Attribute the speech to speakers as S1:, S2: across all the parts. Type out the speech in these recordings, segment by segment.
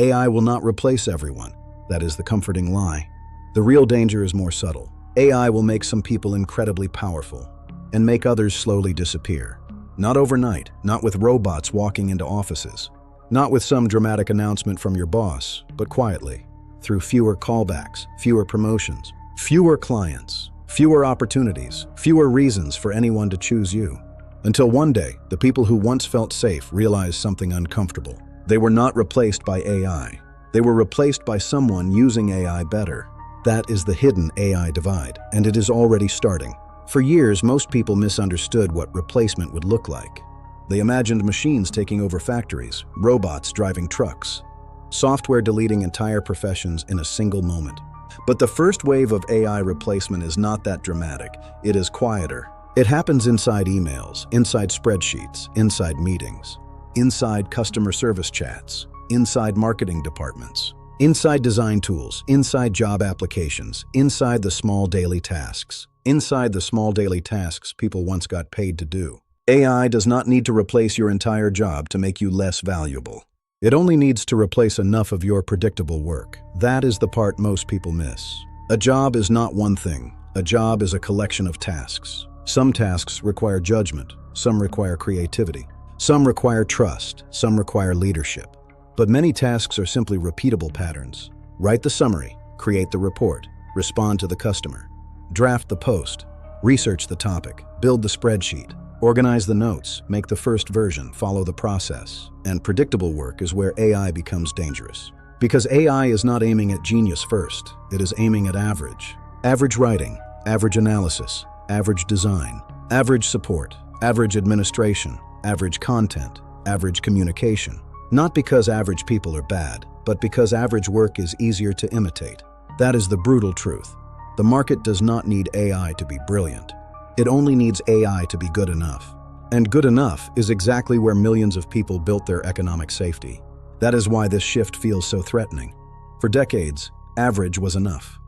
S1: AI will not replace everyone. That is the comforting lie. The real danger is more subtle. AI will make some people incredibly powerful and make others slowly disappear. Not overnight, not with robots walking into offices, not with some dramatic announcement from your boss, but quietly, through fewer callbacks, fewer promotions, fewer clients, fewer opportunities, fewer reasons for anyone to choose you. Until one day, the people who once felt safe realized something uncomfortable. They were not replaced by AI. They were replaced by someone using AI better. That is the hidden AI divide, and it is already starting. For years, most people misunderstood what replacement would look like. They imagined machines taking over factories, robots driving trucks, software deleting entire professions in a single moment. But the first wave of AI replacement is not that dramatic. It is quieter. It happens inside emails, inside spreadsheets, inside meetings, inside customer service chats, inside marketing departments, inside design tools, inside job applications, inside the small daily tasks. Inside the small daily tasks people once got paid to do. AI does not need to replace your entire job to make you less valuable. It only needs to replace enough of your predictable work. That is the part most people miss. A job is not one thing. A job is a collection of tasks. Some tasks require judgment. Some require creativity. Some require trust. Some require leadership. But many tasks are simply repeatable patterns. Write the summary, create the report, respond to the customer, draft the post, research the topic, build the spreadsheet, organize the notes, make the first version, follow the process. And predictable work is where AI becomes dangerous. Because AI is not aiming at genius first, it is aiming at average. Average writing, average analysis, average design, average support, average administration, average content, average communication. Not because average people are bad, but because average work is easier to imitate. That is the brutal truth. The market does not need AI to be brilliant. It only needs AI to be good enough. And good enough is exactly where millions of people built their economic safety. That is why this shift feels so threatening. For decades, average was enough.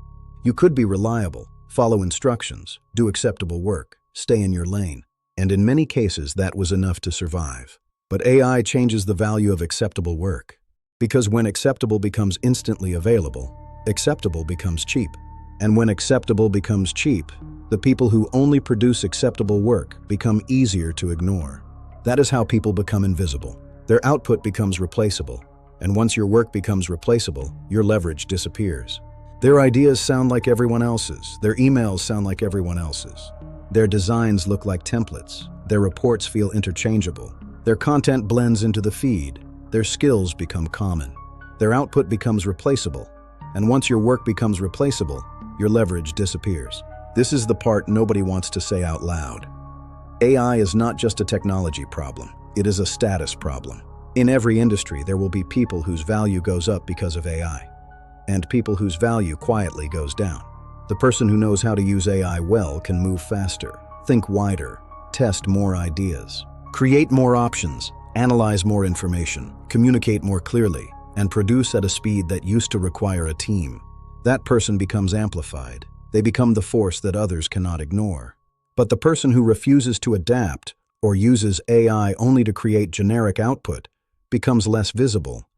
S1: You could be reliable, follow instructions, do acceptable work, stay in your lane. And in many cases, that was enough to survive. But AI changes the value of acceptable work. Because when acceptable becomes instantly available, acceptable becomes cheap. And when acceptable becomes cheap, the people who only produce acceptable work become easier to ignore. That is how people become invisible. Their output becomes replaceable. And once your work becomes replaceable, your leverage disappears. Their ideas sound like everyone else's. Their emails sound like everyone else's. Their designs look like templates. Their reports feel interchangeable. Their content blends into the feed. Their skills become common. Their output becomes replaceable. And once your work becomes replaceable, your leverage disappears. This is the part nobody wants to say out loud. AI is not just a technology problem. It is a status problem. In every industry, there will be people whose value goes up because of AI, and people whose value quietly goes down. The person who knows how to use AI well can move faster, think wider, test more ideas, create more options, analyze more information, communicate more clearly, and produce at a speed that used to require a team. That person becomes amplified. They become the force that others cannot ignore. But the person who refuses to adapt or uses AI only to create generic output becomes less visible.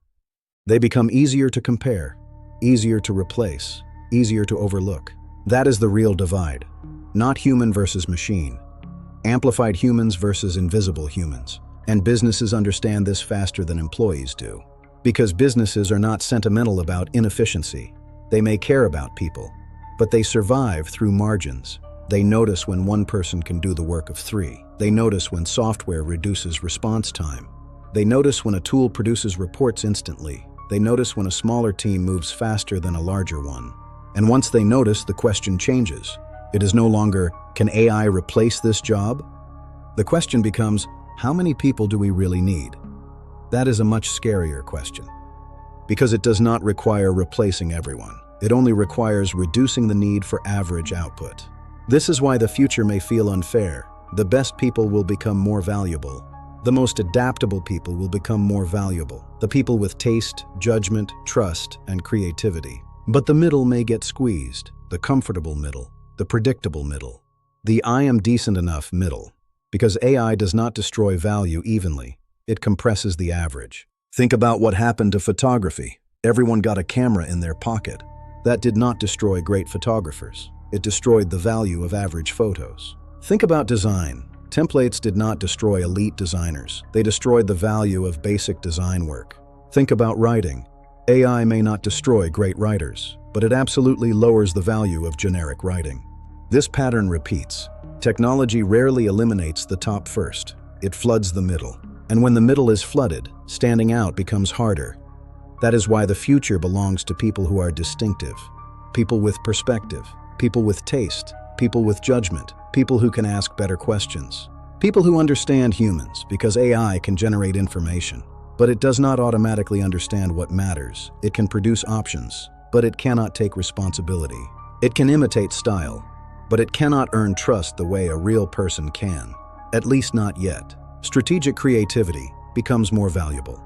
S1: They become easier to compare, easier to replace, easier to overlook. That is the real divide. Not human versus machine. Amplified humans versus invisible humans. And businesses understand this faster than employees do. Because businesses are not sentimental about inefficiency. They may care about people, but they survive through margins. They notice when one person can do the work of three. They notice when software reduces response time. They notice when a tool produces reports instantly. They notice when a smaller team moves faster than a larger one. And once they notice, the question changes. It is no longer, can AI replace this job? The question becomes, how many people do we really need? That is a much scarier question. Because it does not require replacing everyone. It only requires reducing the need for average output. This is why the future may feel unfair. The best people will become more valuable. The most adaptable people will become more valuable. The people with taste, judgment, trust, and creativity. But the middle may get squeezed. The comfortable middle. The predictable middle. The I am decent enough middle. Because AI does not destroy value evenly. It compresses the average. Think about what happened to photography. Everyone got a camera in their pocket. That did not destroy great photographers. It destroyed the value of average photos. Think about design. Templates did not destroy elite designers. They destroyed the value of basic design work. Think about writing. AI may not destroy great writers, but it absolutely lowers the value of generic writing. This pattern repeats. Technology rarely eliminates the top first. It floods the middle. And when the middle is flooded, standing out becomes harder. That is why the future belongs to people who are distinctive, people with perspective, people with taste, people with judgment, people who can ask better questions, people who understand humans, because AI can generate information, but it does not automatically understand what matters. It can produce options, but it cannot take responsibility. It can imitate style, but it cannot earn trust the way a real person can, at least not yet. Strategic creativity becomes more valuable.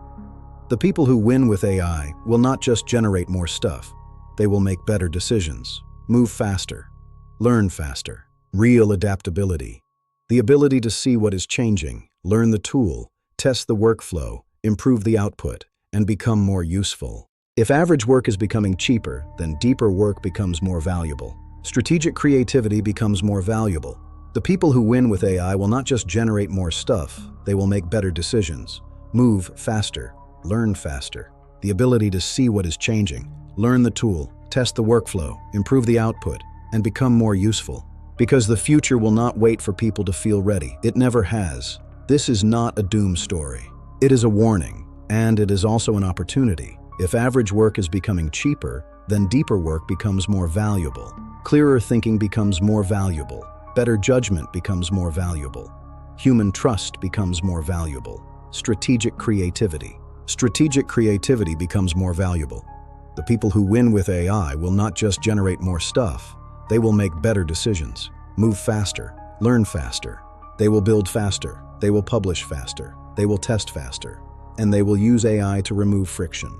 S1: The people who win with AI will not just generate more stuff, they will make better decisions, move faster, learn faster. Real adaptability. The ability to see what is changing, learn the tool, test the workflow, improve the output, and become more useful. If average work is becoming cheaper, then deeper work becomes more valuable. Strategic creativity becomes more valuable. The people who win with AI will not just generate more stuff, they will make better decisions, move faster, learn faster. The ability to see what is changing, learn the tool, test the workflow, improve the output, and become more useful. Because the future will not wait for people to feel ready. It never has. This is not a doom story. It is a warning, and it is also an opportunity. If average work is becoming cheaper, then deeper work becomes more valuable. Clearer thinking becomes more valuable. Better judgment becomes more valuable. Human trust becomes more valuable. Strategic creativity. Strategic creativity becomes more valuable. The people who win with AI will not just generate more stuff, they will make better decisions, move faster, learn faster. They will build faster, they will publish faster, they will test faster, and they will use AI to remove friction.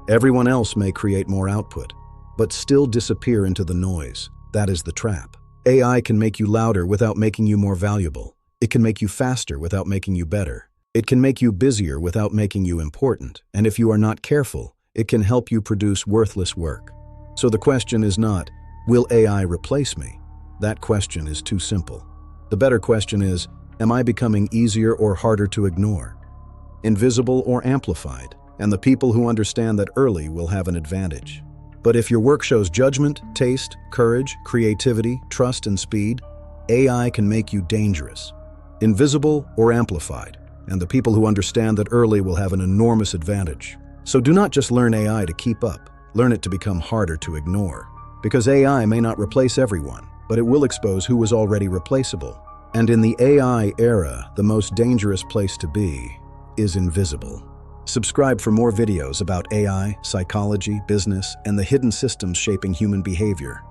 S1: Everyone else may create more output, but still disappear into the noise. That is the trap. AI can make you louder without making you more valuable. It can make you faster without making you better. It can make you busier without making you important. And if you are not careful, it can help you produce worthless work. So the question is not, will AI replace me? That question is too simple. The better question is, am I becoming easier or harder to ignore? Invisible or amplified? And the people who understand that early will have an advantage. But if your work shows judgment, taste, courage, creativity, trust, and speed, AI can make you dangerous. Invisible or amplified? And the people who understand that early will have an enormous advantage. So do not just learn AI to keep up. Learn it to become harder to ignore. Because AI may not replace everyone, but it will expose who is already replaceable. And in the AI era, the most dangerous place to be is invisible. Subscribe for more videos about AI, psychology, business, and the hidden systems shaping human behavior.